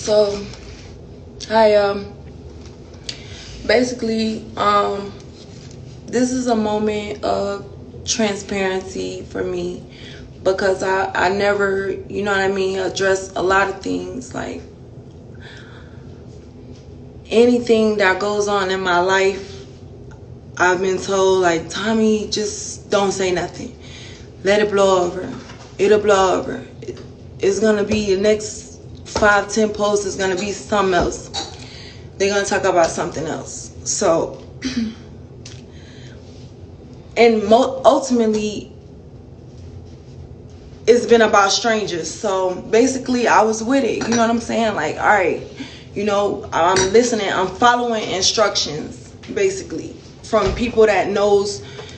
So, I basically this is a moment of transparency for me because I never, you know what I mean, address a lot of things, like anything that goes on in my life. I've been told, like, Tommie, just don't say nothing. Let it blow over. It'll blow over. It's going to be the next 5-10 posts is going to be something else. They're going to talk about something else. So, and ultimately, it's been about strangers. So, basically, I was with it. You know what I'm saying? Like, all right, you know, I'm listening. I'm following instructions, basically, from people that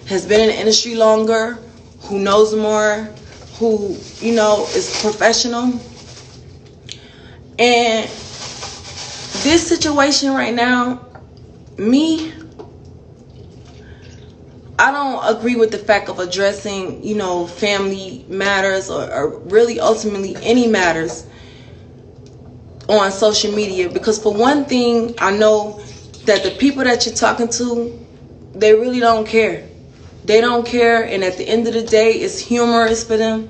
has been in the industry longer, who knows more, who, you know, is professional. And this situation right now, I don't agree with the fact of addressing, you know, family matters or really ultimately any matters on social media. Because for one thing, I know that the people that you're talking to, they really don't care. They don't care, and at the end of the day, it's humorous for them.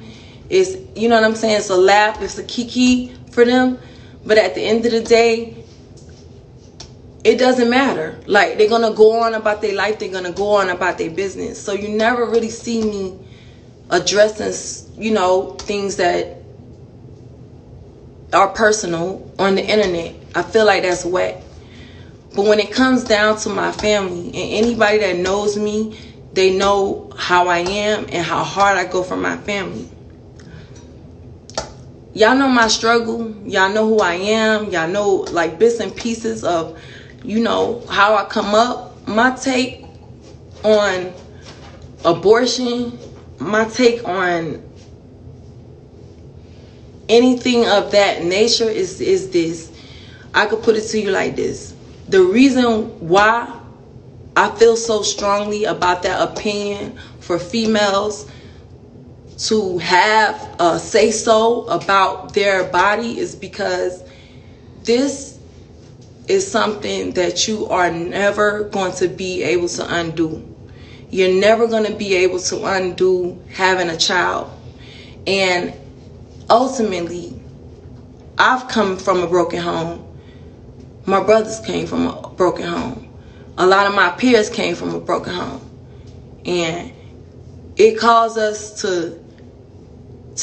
It's, you know what I'm saying, it's a laugh, it's a kiki for them. But at the end of the day, it doesn't matter. Like, they're gonna go on about their life, they're gonna go on about their business. So you never really see me addressing, you know, things that are personal on the internet. I feel like that's whack. But when it comes down to my family, and anybody that knows me, they know how I am and how hard I go for my family. Y'all know my struggle. Y'all know who I am. Y'all know, like, bits and pieces of, you know, how I come up. My take on abortion, my take on anything of that nature is this. I could put it to you like this. The reason why I feel so strongly about that opinion for females to have a say-so about their body is because this is something that you are never going to be able to undo. You're never going to be able to undo having a child. And ultimately, I've come from a broken home. My brothers came from a broken home. A lot of my peers came from a broken home. And it caused us to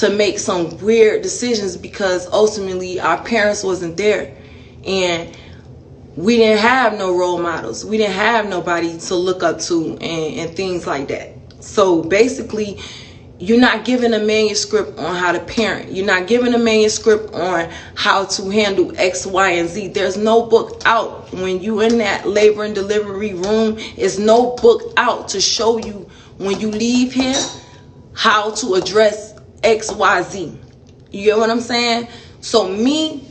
make some weird decisions because ultimately our parents wasn't there. And we didn't have no role models. We didn't have nobody to look up to and things like that. So basically, you're not given a manuscript on how to parent. You're not given a manuscript on how to handle X, Y, and Z. There's no book out. When you in that labor and delivery room, there's no book out to show you when you leave here how to address X, Y, Z. You get what I'm saying? So me,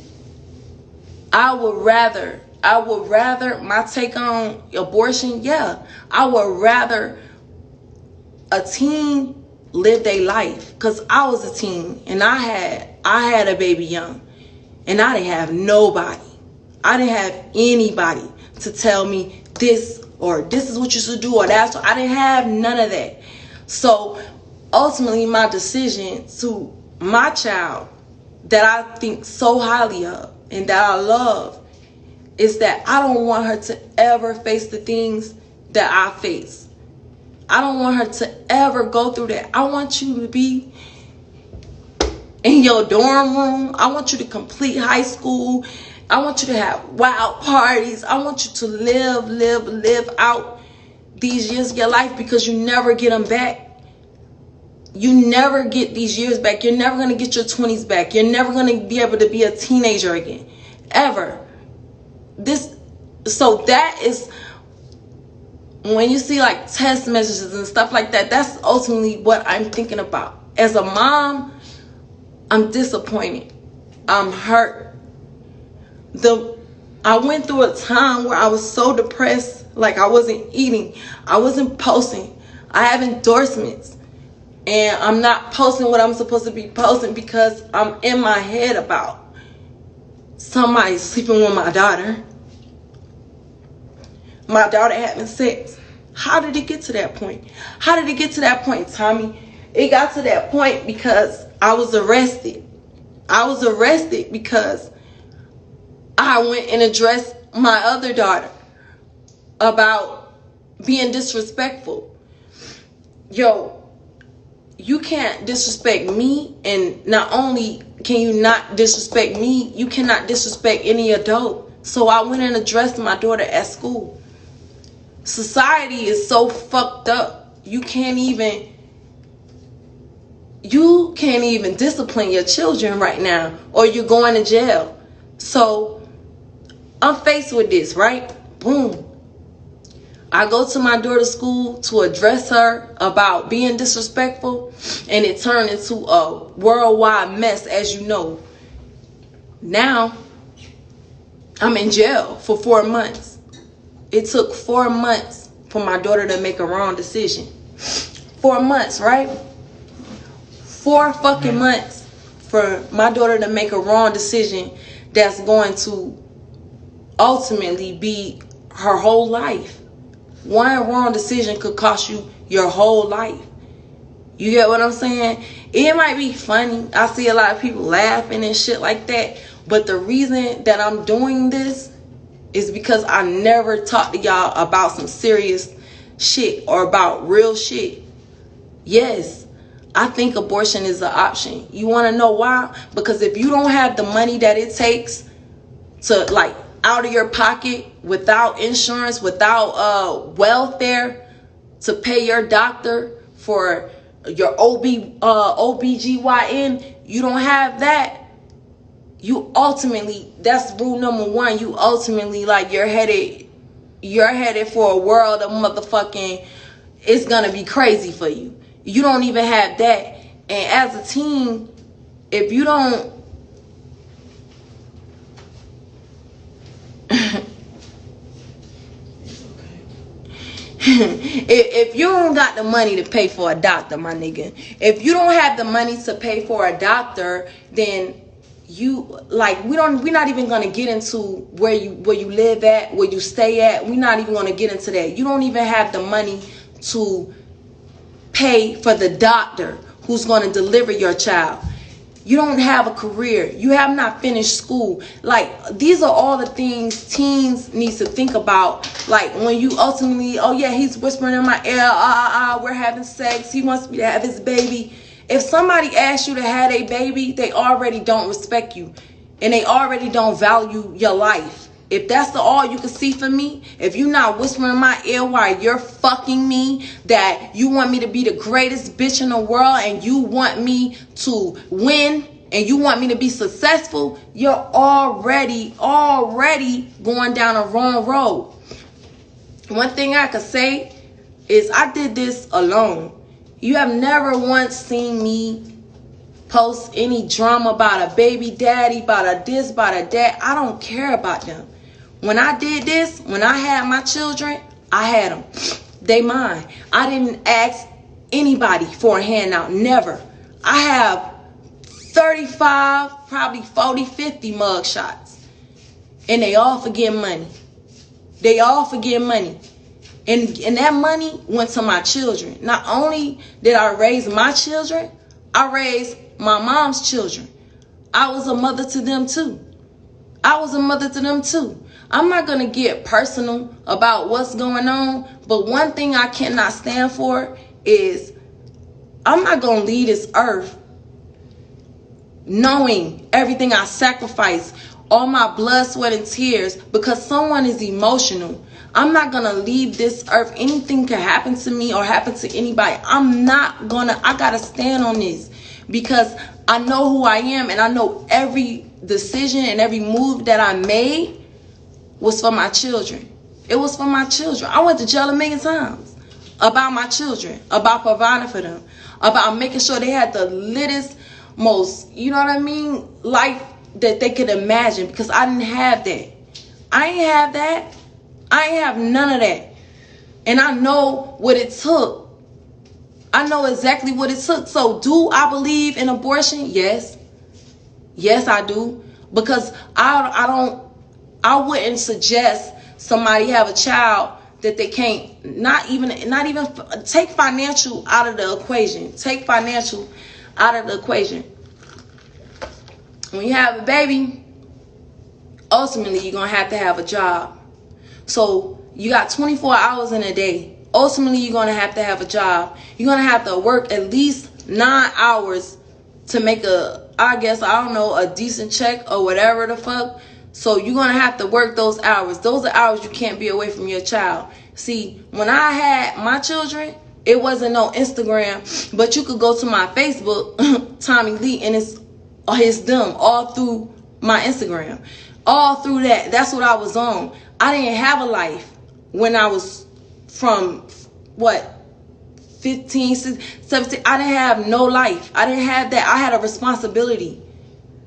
I would rather my take on abortion, yeah. I would rather a teen live their life, because I was a teen and I had a baby young, and I didn't have nobody. I didn't have anybody to tell me this or this is what you should do or that's what. I didn't have none of that. So ultimately, my decision to my child that I think so highly of and that I love is that I don't want her to ever face the things that I face. I don't want her to ever go through that. I want you to be in your dorm room. I want you to complete high school. I want you to have wild parties. I want you to live out these years of your life, because you never get them back. You never get these years back. You're never going to get your 20s back. You're never going to be able to be a teenager again. Ever. So that is, when you see like text messages and stuff like that, that's ultimately what I'm thinking about. As a mom, I'm disappointed. I'm hurt. I went through a time where I was so depressed, like I wasn't eating. I wasn't posting. I have endorsements. And I'm not posting what I'm supposed to be posting because I'm in my head about somebody sleeping with my daughter having sex. How did it get to that point? How did it get to that point, Tommie? It got to that point because I was arrested. I was arrested because I went and addressed my other daughter about being disrespectful. Yo, you can't disrespect me, and not only can you not disrespect me, you cannot disrespect any adult. So I went and addressed my daughter at school. Society is so fucked up. You can't even discipline your children right now, or you're going to jail. So I'm faced with this, right? Boom. I go to my daughter's school to address her about being disrespectful, and it turned into a worldwide mess, as you know. Now I'm in jail for 4 months. It took 4 months for my daughter to make a wrong decision. 4 months, right? 4 fucking months for my daughter to make a wrong decision that's going to ultimately be her whole life. One wrong decision could cost you your whole life. You get what I'm saying? It might be funny. I see a lot of people laughing and shit like that. But the reason that I'm doing this is because I never talked to y'all about some serious shit or about real shit. Yes, I think abortion is an option. You want to know why? Because if you don't have the money that it takes to, like, out of your pocket, without insurance, without welfare, to pay your doctor for your OBGYN, you don't have that. You ultimately, that's rule number 1. You ultimately, like, you're headed for a world of motherfucking, it's gonna be crazy for you. You don't even have that. And as a teen, if you don't if you don't got the money to pay for a doctor, my nigga, if you don't have the money to pay for a doctor, then you, like, we're not even gonna get into where you live at, where you stay at. We're not even gonna get into that. You don't even have the money to pay for the doctor who's gonna deliver your child. You don't have a career. You have not finished school. Like, these are all the things teens need to think about. Like, when you ultimately, oh yeah, he's whispering in my ear, we're having sex, he wants me to have his baby. If somebody asks you to have a baby, they already don't respect you, and they already don't value your life. If that's all you can see for me, if you're not whispering in my ear while you're fucking me, that you want me to be the greatest bitch in the world, and you want me to win, and you want me to be successful, you're already going down a wrong road. One thing I could say is I did this alone. You have never once seen me post any drama about a baby daddy, about a this, about a that. I don't care about them. When I did this, when I had my children, I had them. They mine. I didn't ask anybody for a handout. Never. I have 35, probably 40, 50 mug shots. And they all for getting money. They all for getting money. And that money went to my children. Not only did I raise my children, I raised my mom's children. I was a mother to them too. I'm not going to get personal about what's going on, but one thing I cannot stand for is I'm not going to leave this earth knowing everything I sacrificed, all my blood, sweat, and tears, because someone is emotional. I'm not going to leave this earth. Anything can happen to me or happen to anybody. I got to stand on this because I know who I am, and I know every decision and every move that I made was for my children. It was for my children. I went to jail a million times about my children, about providing for them, about making sure they had the littest, most, you know what I mean, life that they could imagine, because I didn't have that. I ain't have that. I ain't have none of that. And I know what it took. I know exactly what it took. So do I believe in abortion? Yes. Yes, I do. Because I wouldn't suggest somebody have a child that they can't, not even take financial out of the equation. Take financial out of the equation. When you have a baby, ultimately you're going to have a job. So you got 24 hours in a day. Ultimately, you're going to have a job. You're going to have to work at least 9 hours to make a decent check or whatever the fuck. So you're going to have to work those hours. Those are hours you can't be away from your child. See, when I had my children, it wasn't no Instagram, but you could go to my Facebook, Tommie Lee, and it's them all through my Instagram. All through that. That's what I was on. I didn't have a life when I was from 15, 16, 17. I didn't have no life. I didn't have that. I had a responsibility,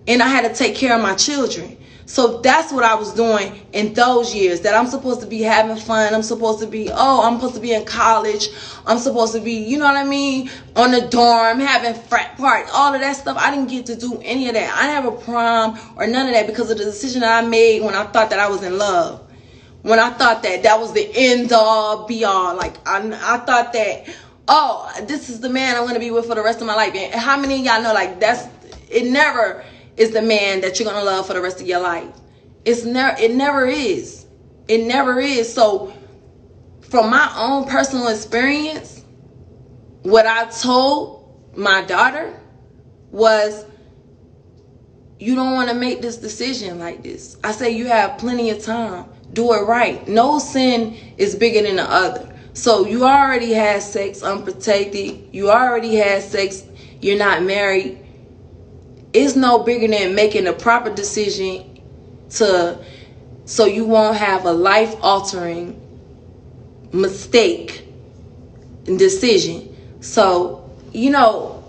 and I had to take care of my children. So that's what I was doing in those years, that I'm supposed to be having fun. I'm supposed to be in college. I'm supposed to be, you know what I mean, on the dorm, having frat party, all of that stuff. I didn't get to do any of that. I didn't have a prom or none of that because of the decision that I made when I thought that I was in love. When I thought that was the end all be all. Like, I thought that, this is the man I'm going to be with for the rest of my life. And how many of y'all know, like, it never is the man that you're going to love for the rest of your life. It never is. It never is. So from my own personal experience, what I told my daughter was, you don't want to make this decision like this. I say you have plenty of time. Do it right. No sin is bigger than the other. So you already had sex unprotected. You already had sex. You're not married. It's no bigger than making a proper decision so you won't have a life-altering mistake and decision. So, y'all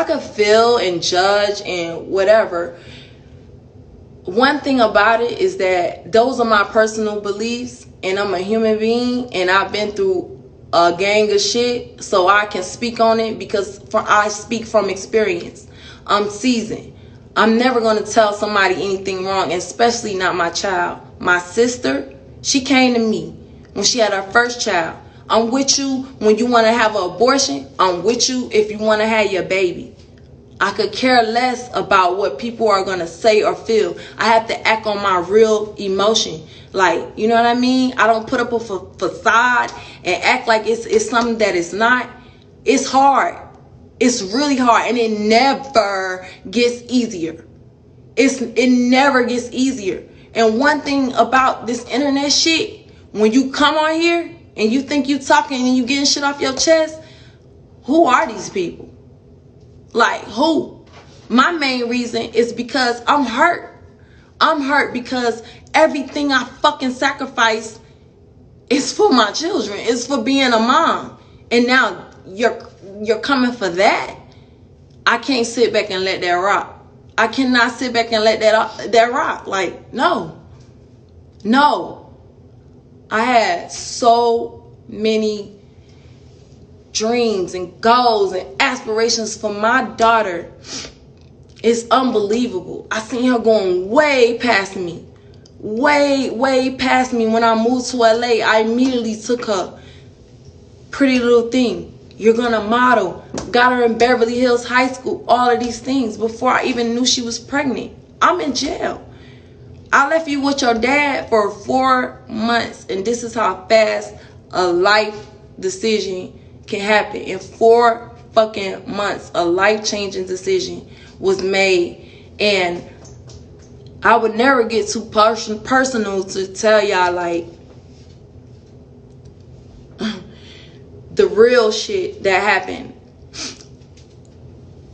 can feel and judge and whatever. One thing about it is that those are my personal beliefs, and I'm a human being, and I've been through a gang of shit, so I can speak on it because I speak from experience. I'm seasoned. I'm never going to tell somebody anything wrong, especially not my child. My sister, she came to me when she had her first child. I'm with you when you want to have an abortion. I'm with you if you want to have your baby. I could care less about what people are going to say or feel. I have to act on my real emotion. Like, you know what I mean? I don't put up a facade and act like it's something that it's not. It's hard. It's really hard, and it never gets easier. It never gets easier. And one thing about this internet shit, when you come on here and you think you talking and you getting shit off your chest, who are these people? Like, who? My main reason is because I'm hurt. I'm hurt because everything I fucking sacrificed is for my children. It's for being a mom. And now you're coming for that? I can't sit back and let that rock. I cannot sit back and let that rock. Like, no. I had so many dreams and goals and aspirations for my daughter. It's unbelievable. I seen her going way past me. Way past me. When I moved to LA, I immediately took her. Pretty little thing. You're gonna model. Got her in Beverly Hills High School. All of these things before I even knew she was pregnant. I'm in jail. I left you with your dad for 4 months, and this is how fast a life decision can happen. In 4 fucking months, a life-changing decision was made. And I would never get too personal to tell y'all, like, the real shit that happened.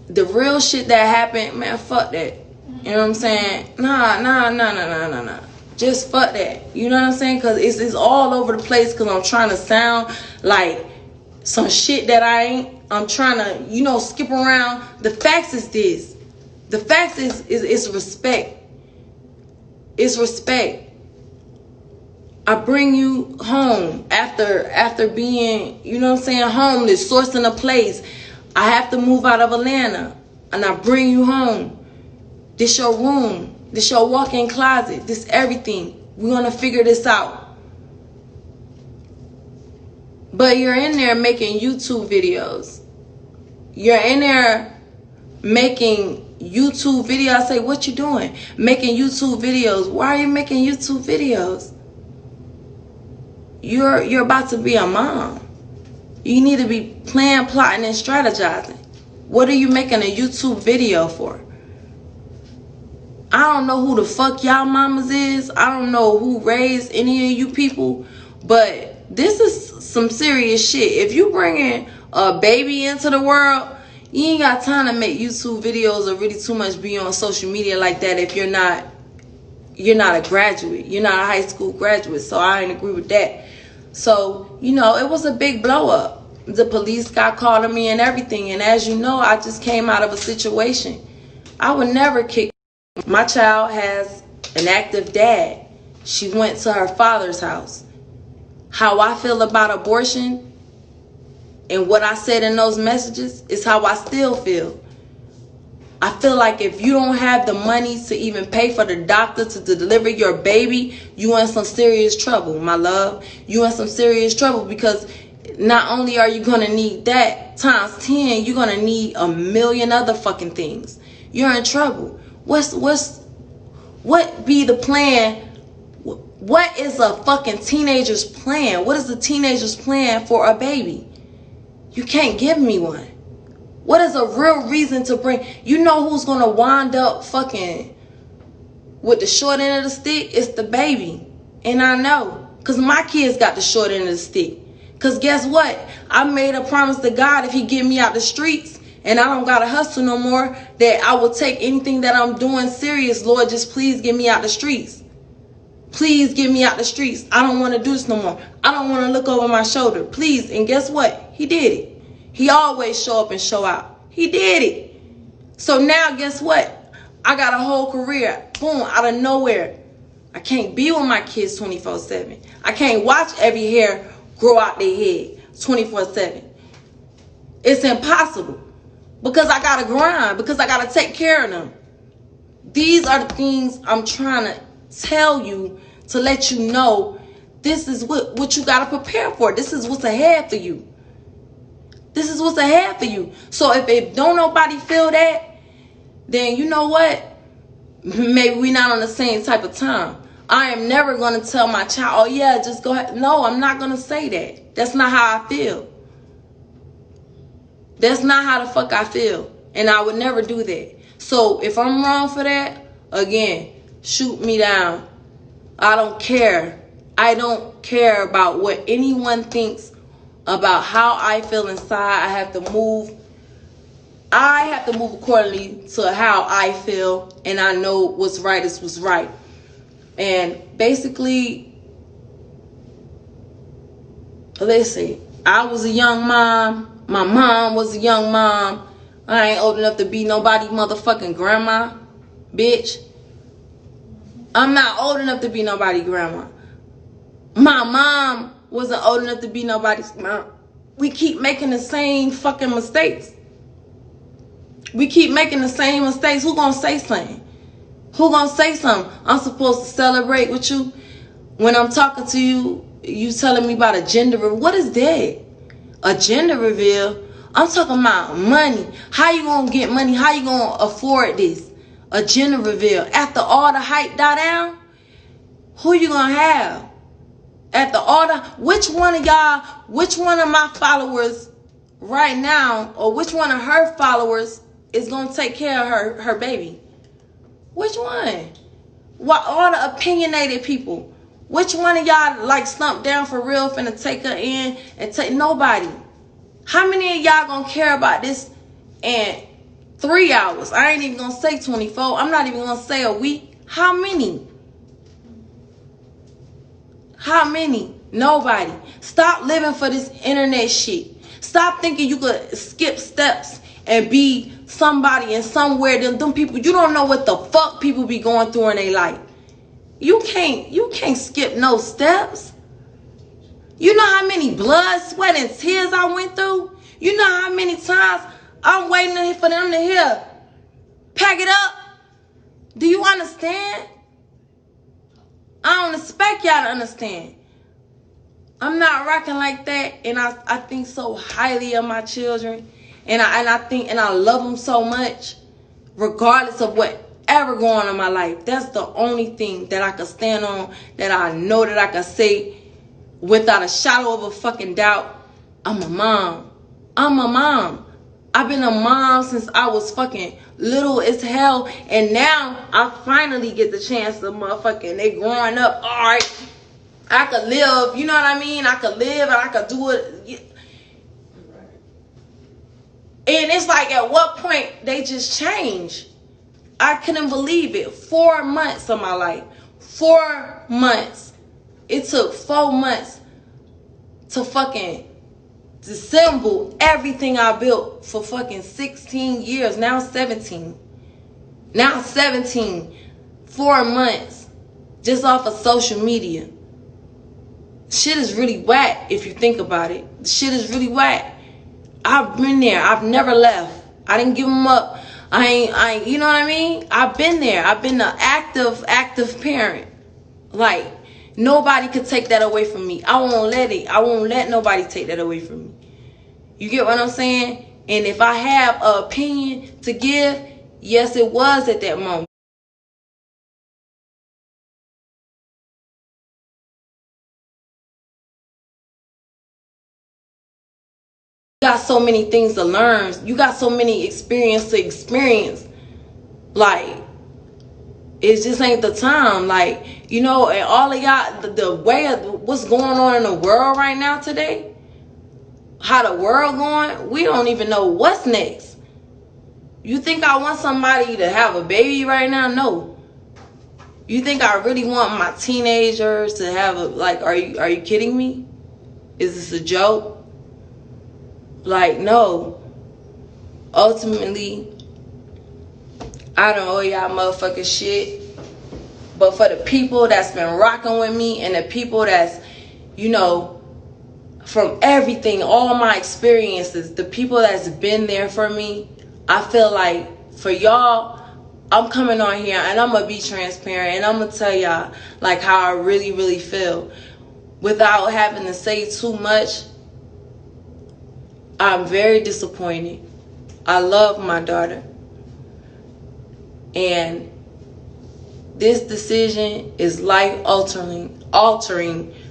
The real shit that happened, man, fuck that. You know what I'm saying? Nah. Just fuck that. You know what I'm saying? Because it's all over the place because I'm trying to sound like some shit that I ain't. I'm trying to, skip around. The facts is this. The facts is respect. It's respect. I bring you home after being, homeless, sourcing a place. I have to move out of Atlanta, and I bring you home. This your room. This your walk-in closet. This everything. We're going to figure this out. But you're in there making YouTube videos. You're in there making YouTube videos. I say, what you doing? Making YouTube videos. Why are you making YouTube videos? You're about to be a mom. You need to be planning, plotting, and strategizing. What are you making a YouTube video for? I don't know who the fuck y'all mamas is. I don't know who raised any of you people. But this is some serious shit. If you bringing a baby into the world, you ain't got time to make YouTube videos or really too much be on social media like that if you're not a graduate. You're not a high school graduate. So I ain't agree with that. So, you know, it was a big blow up. The police got called on me and everything. And as you know, I just came out of a situation. I would never kick. My child has an active dad. She went to her father's house. How I feel about abortion and what I said in those messages is how I still feel. I feel like if you don't have the money to even pay for the doctor to deliver your baby, you in some serious trouble, my love. You in some serious trouble because not only are you going to need that times 10, you're going to need a million other fucking things. You're in trouble. What be the plan? What is a fucking teenager's plan? What is a teenager's plan for a baby? You can't give me one. What is a real reason to bring? You know who's going to wind up fucking with the short end of the stick? It's the baby. And I know. Because my kids got the short end of the stick. Because guess what? I made a promise to God if he get me out the streets and I don't got to hustle no more, that I will take anything that I'm doing serious. Lord, just please get me out the streets. Please get me out the streets. I don't want to do this no more. I don't want to look over my shoulder. Please. And guess what? He did it. He always show up and show out. He did it. So now guess what? I got a whole career. Boom, out of nowhere. I can't be with my kids 24/7. I can't watch every hair grow out their head 24/7. It's impossible. Because I got to grind. Because I got to take care of them. These are the things I'm trying to tell you to let you know this is what you got to prepare for. This is what's ahead for you. This is what's ahead for you. So if don't nobody feel that, then you know what? Maybe we're not on the same type of time. I am never going to tell my child, oh yeah, just go ahead. No, I'm not going to say that. That's not how I feel. That's not how the fuck I feel. And I would never do that. So if I'm wrong for that, again, shoot me down. I don't care. I don't care about what anyone thinks about how I feel inside. I have to move. I have to move accordingly to how I feel. And I know what's right is what's right. And basically, let's see. I was a young mom. My mom was a young mom. I ain't old enough to be nobody motherfucking grandma, bitch. I'm not old enough to be nobody grandma. My mom wasn't old enough to be nobody's mom. We keep making the same fucking mistakes. We keep making the same mistakes. Who gonna say something? Who gonna say something? I'm supposed to celebrate with you. When I'm talking to you, you telling me about a gender reveal. What is that? A gender reveal? I'm talking about money. How you gonna get money? How you gonna afford this? A gender reveal. After all the hype die down, who you gonna have? After all the, which one of my followers right now, or which one of her followers is gonna take care of her baby? Which one? What, all the opinionated people? Which one of y'all like slumped down for real finna take her in and take? Nobody. How many of y'all gonna care about this in 3 hours? I ain't even gonna say 24. I'm not even gonna say a week. How many? How many? Nobody. Stop living for this internet shit. Stop thinking you could skip steps and be somebody and somewhere. Them people, you don't know what the fuck people be going through in their life. You can't skip no steps. You know how many blood, sweat, and tears I went through? You know how many times I'm waiting for them to hear, pack it up, Do you understand? I don't expect y'all to understand. I'm not rocking like that, and I think so highly of my children, and I love them so much, regardless of whatever going on in my life. That's the only thing that I can stand on, that I know that I can say without a shadow of a fucking doubt. I'm a mom. I'm a mom. I've been a mom since I was fucking little as hell, and now I finally get the chance to motherfucking, they growing up, all right, I could live, you know what I mean? I could live and I could do it. And it's like, at what point they just change? I couldn't believe it. 4 months of my life. 4 months. It took 4 months to fucking dissemble everything I built for fucking 16 years. Now 17. Now 17. 4 months. Just off of social media. Shit is really whack if you think about it. Shit is really whack. I've been there. I've never left. I didn't give them up. I ain't, you know what I mean? I've been there. I've been an active parent. Like, nobody could take that away from me. I won't let nobody take that away from me. You get what I'm saying? And if I have an opinion to give, yes, it was at that moment. You got so many things to learn. You got so many experience to experience. Like, it just ain't the time. Like, you know, and all of y'all, the way of what's going on in the world right now today, how the world going, we don't even know what's next. You think I want somebody to have a baby right now? No. You think I really want my teenagers to have a, like, are you kidding me? Is this a joke? Like, no. Ultimately, I don't owe y'all motherfucking shit. But for the people that's been rocking with me, and the people that's, you know, from everything, all my experiences, the people that's been there for me, I feel like for y'all, I'm coming on here and I'm going to be transparent, and I'm going to tell y'all like how I really, really feel. Without having to say too much, I'm very disappointed. I love my daughter. And this decision is life altering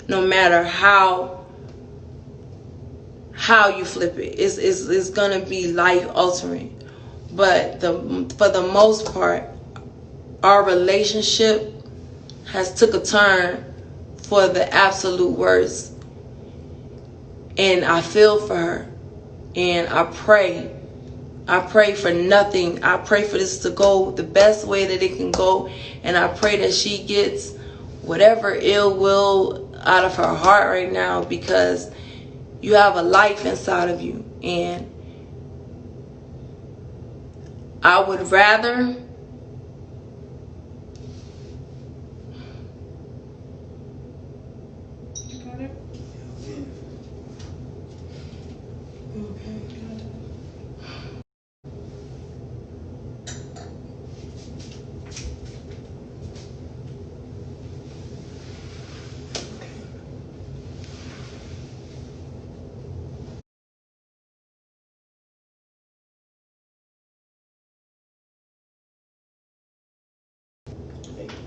no matter how you flip it. It's gonna be life altering. But for the most part, our relationship has took a turn for the absolute worst. And I feel for her. And I pray for nothing. I pray for this to go the best way that it can go. And I pray that she gets whatever ill will out of her heart right now, because you have a life inside of you. And I would rather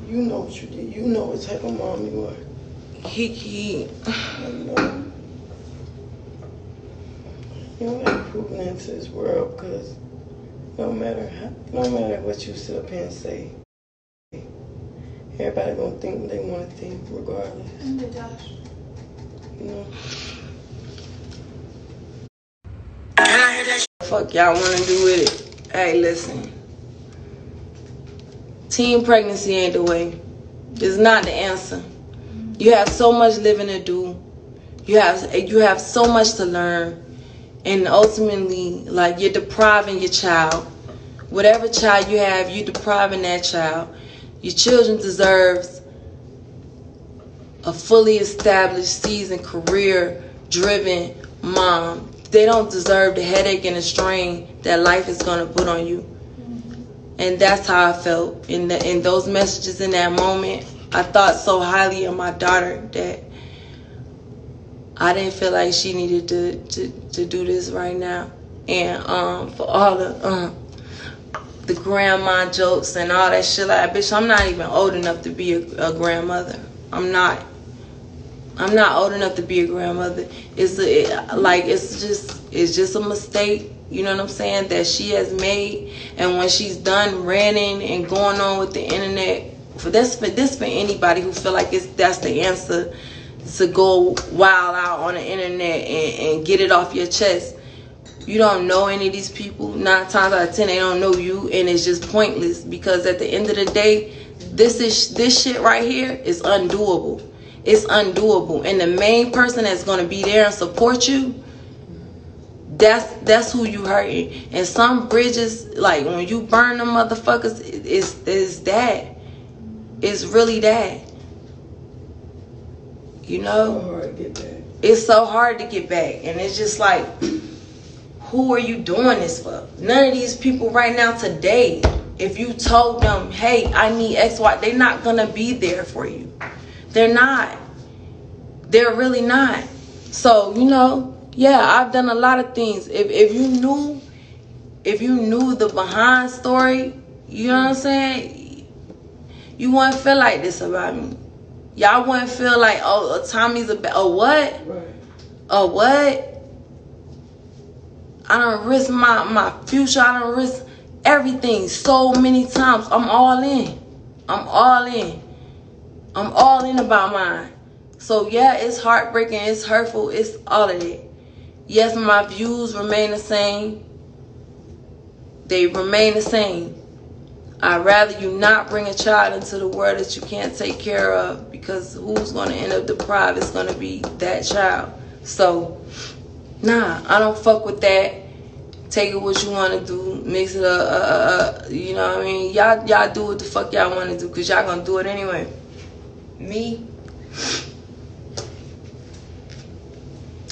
You know what you did. You know what type of mom you are. He You don't have proven into this world, because no matter what you sit up here and say, everybody gonna think what they want to think regardless. You know. fuck y'all want to do with it. Hey, listen. Teen pregnancy ain't the way. It's not the answer. You have so much living to do. You have so much to learn. And ultimately, like, you're depriving your child. Whatever child you have, you're depriving that child. Your children deserves a fully established, seasoned, career-driven mom. They don't deserve the headache and the strain that life is going to put on you. And that's how I felt in those messages in that moment. I thought so highly of my daughter that I didn't feel like she needed to do this right now. And for all the grandma jokes and all that shit, like, bitch, I'm not even old enough to be a grandmother. I'm not old enough to be a grandmother. It's just a mistake, you know what I'm saying, that she has made. And when she's done ranting and going on with the internet, for anybody who feel like that's the answer, to go wild out on the internet and get it off your chest. You don't know any of these people. 9 times out of 10, they don't know you, and it's just pointless, because at the end of the day, this shit right here is undoable. It's undoable. And the main person that's gonna be there and support you, that's who you hurting. And some bridges, like when you burn them motherfuckers, it's that. It's really that. You know? So hard to get back. It's so hard to get back. And it's just like, who are you doing this for? None of these people right now today, if you told them, hey, I need X, Y, they're not gonna be there for you. They're not. They're really not. So, you know, yeah, I've done a lot of things. If you knew the behind story, you know what I'm saying, you wouldn't feel like this about me. Y'all wouldn't feel like, oh, Tommie's a what? Right. A what? I done risk my future. I done risk everything so many times. I'm all in. I'm all in. I'm all in about mine. So yeah, it's heartbreaking. It's hurtful. It's all of it. Yes, my views remain the same. They remain the same. I'd rather you not bring a child into the world that you can't take care of, because who's going to end up deprived is going to be that child. So, nah, I don't fuck with that. Take it what you want to do. Mix it up. You know what I mean? Y'all do what the fuck y'all want to do, because y'all going to do it anyway. Me,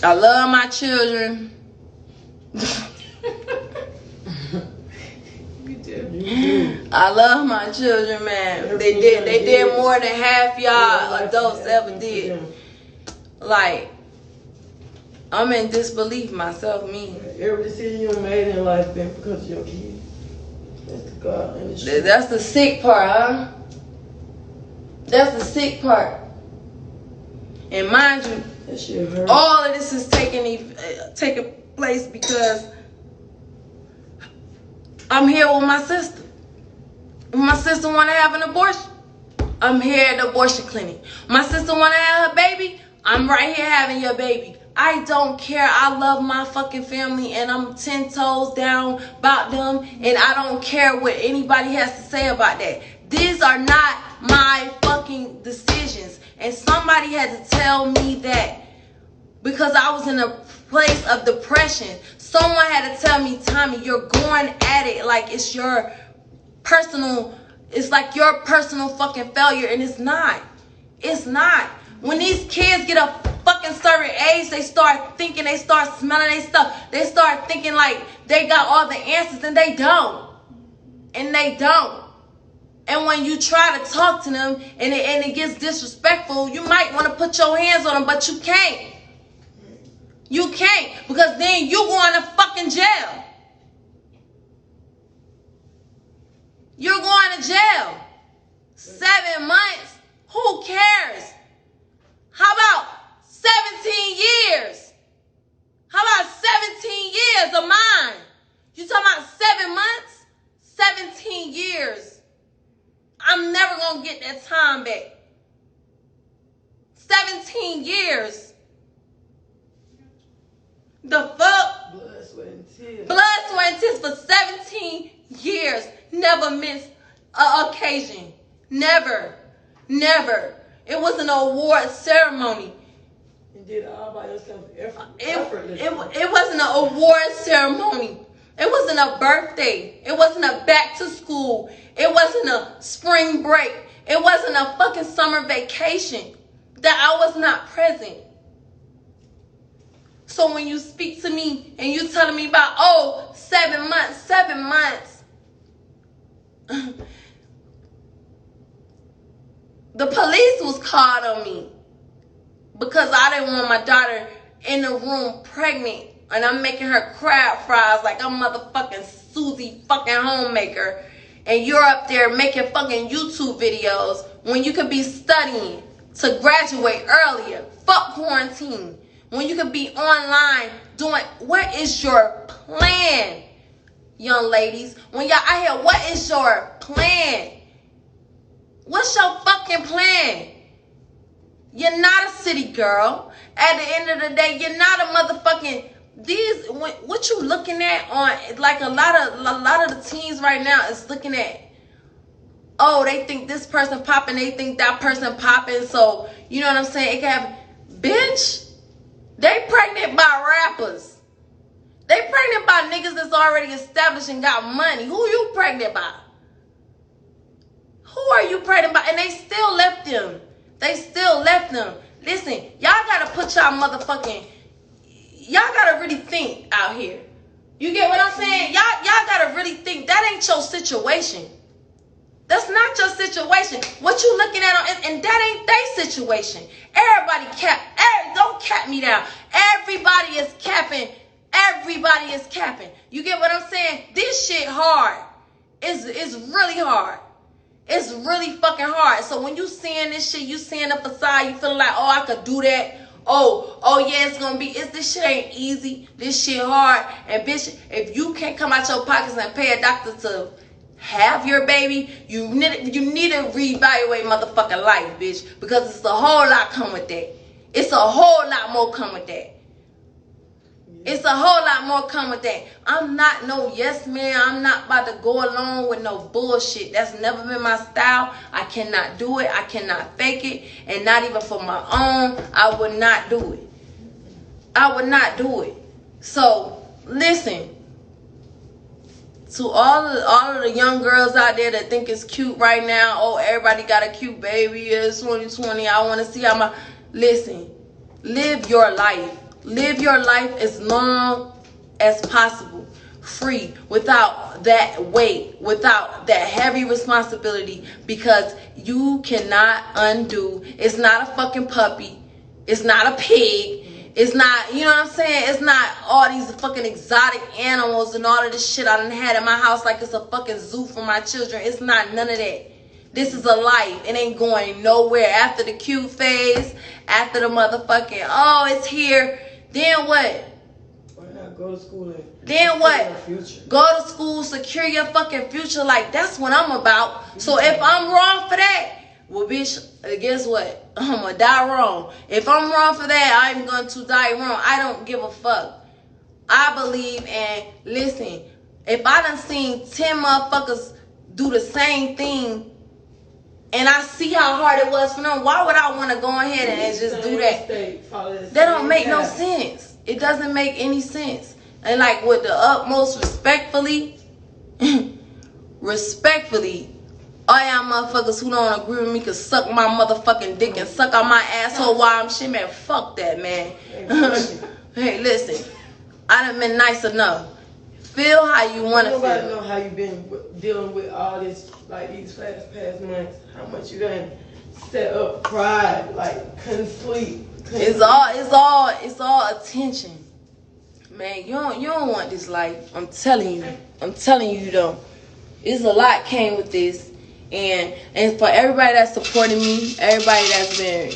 I love my children. I love my children, man. They did more than half y'all adults ever did. Like, I'm in disbelief myself, me. Every decision you made in life been because of your kids. That's the God and the shit. That's the sick part, huh? That's the sick part. And mind you, that shit hurt. all of this is taking place because I'm here with my sister. My sister want to have an abortion. I'm here at the abortion clinic. My sister want to have her baby. I'm right here having your baby. I don't care. I love my fucking family, and I'm 10 toes down about them, and I don't care what anybody has to say about that. These are not my fucking decisions. And somebody had to tell me that, because I was in a place of depression. Someone had to tell me, Tommie, you're going at it like it's your personal, it's like your personal fucking failure, and it's not. It's not. When these kids get a fucking certain age, they start thinking, they start smelling their stuff. They start thinking like they got all the answers, and they don't. And they don't. And when you try to talk to them and it gets disrespectful, you might want to put your hands on them, but you can't. You can't, because then you going to fucking jail. You're going to jail. 7 months. Who cares? How about 17 years? How about 17 years of mine? You talking about 7 months? 17 years. I'm never going to get that time back. 17 years. The fuck? Blood, sweat, and tears. Blood, sweat, and tears for 17 years. Never missed an occasion. Never. Never. It was an award ceremony. You did it all by yourself. It wasn't an award ceremony. It wasn't a birthday. It wasn't a back to school. It wasn't a spring break. It wasn't a fucking summer vacation that I was not present. So when you speak to me and you telling me about, 7 months, The police was called on me because I didn't want my daughter in the room pregnant, and I'm making her crab fries like I'm motherfucking Susie fucking homemaker, and you're up there making fucking YouTube videos when you could be studying to graduate earlier. Fuck quarantine. When you could be online doing, what is your plan, young ladies? When y'all out here, what is your plan? What's your fucking plan? You're not a city girl. At the end of the day, you're not a motherfucking, what you looking at on, like a lot of the teens right now is looking at, oh, they think this person popping, they think that person popping, so you know what I'm saying? It can have, bitch, they pregnant by rappers. They pregnant by niggas that's already established and got money. Who you pregnant by? Who are you pregnant by? And they still left them. They still left them. Listen, y'all gotta put y'all motherfucking, y'all gotta really think out here. You get what I'm saying? Y'all gotta really think. That ain't your situation. That's not your situation. What you looking at, and that ain't their situation. Everybody don't cap me down. Everybody is capping. Everybody is capping. You get what I'm saying? This shit hard. It's really hard. It's really fucking hard. So when you seeing this shit, you seeing the facade, you feeling like, oh, I could do that. Oh yeah, it's gonna be, this shit ain't easy. This shit hard. And bitch, if you can't come out your pockets and pay a doctor to have your baby, you need to reevaluate motherfucking life, bitch. Because it's a whole lot come with that. It's a whole lot more come with that. It's a whole lot more come with that. I'm not no yes man. I'm not about to go along with no bullshit. That's never been my style. I cannot do it. I cannot fake it. And not even for my own. I would not do it. I would not do it. So, listen. To all of the young girls out there that think it's cute right now. Oh, everybody got a cute baby. It's 2020. I want to see how my... Listen. Live your life. Live your life as long as possible, free, without that weight, without that heavy responsibility, because you cannot undo. It's not a fucking puppy. It's not a pig. It's not, you know what I'm saying? It's not all these fucking exotic animals and all of this shit I done had in my house like it's a fucking zoo for my children. It's not none of that. This is a life. It ain't going nowhere. After the cute phase, after the motherfucking, oh, it's here. Then what? Why not go to school and then what? Future? Go to school, secure your fucking future. Like, that's what I'm about. So if I'm wrong for that, well, bitch, guess what? I'm gonna die wrong. If I'm wrong for that, I'm going to die wrong. I don't give a fuck. I believe, and listen, if I done seen 10 motherfuckers do the same thing, and I see how hard it was for them, why would I want to go ahead and just do that? That don't make no sense. It doesn't make any sense. And like, with the utmost respectfully, all y'all motherfuckers who don't agree with me can suck my motherfucking dick and suck on my asshole while I'm shit, man. Fuck that, man. Hey, listen. I done been nice enough. Feel how you want to feel. Nobody know how you been dealing with all this, like these past months. How much you done set up, cried, like couldn't sleep. It's all attention, man. You don't want this life. I'm telling you you don't. It's a lot came with this. And for everybody that's supporting me, everybody that's been,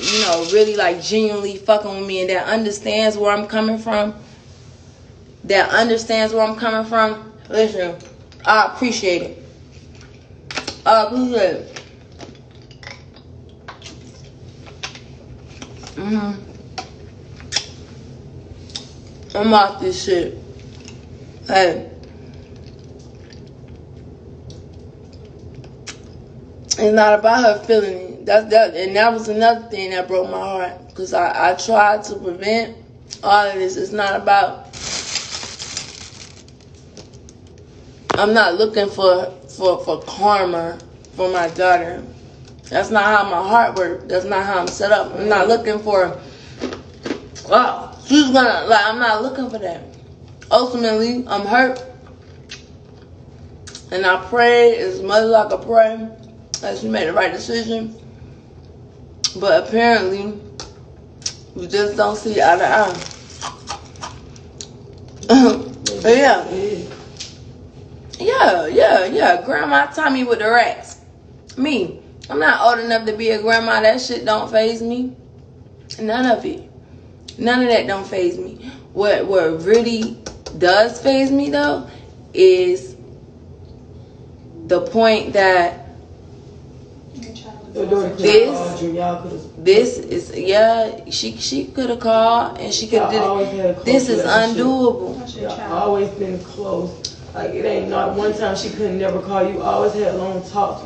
really like genuinely fucking with me and that understands where I'm coming from, listen, I appreciate it. I'm off this shit. Hey. It's not about her feeling it. That was another thing that broke my heart. Because I tried to prevent all of this. It's not about... I'm not looking for karma for my daughter. That's not how my heart works. That's not how I'm set up. I'm not looking for... Oh, she's gonna... I'm not looking for that. Ultimately, I'm hurt. And I prayed as much as I could pray that she made the right decision. But apparently, we just don't see eye to eye. Yeah. Grandma Tommie with the racks. Me. I'm not old enough to be a grandma. That shit don't faze me. None of it. None of that don't faze me. What really does faze me though is the point that this is she could have called and she could have did it. This is undoable. Y'all always been close. Like it ain't not one time she couldn't never call you. Always had long talks.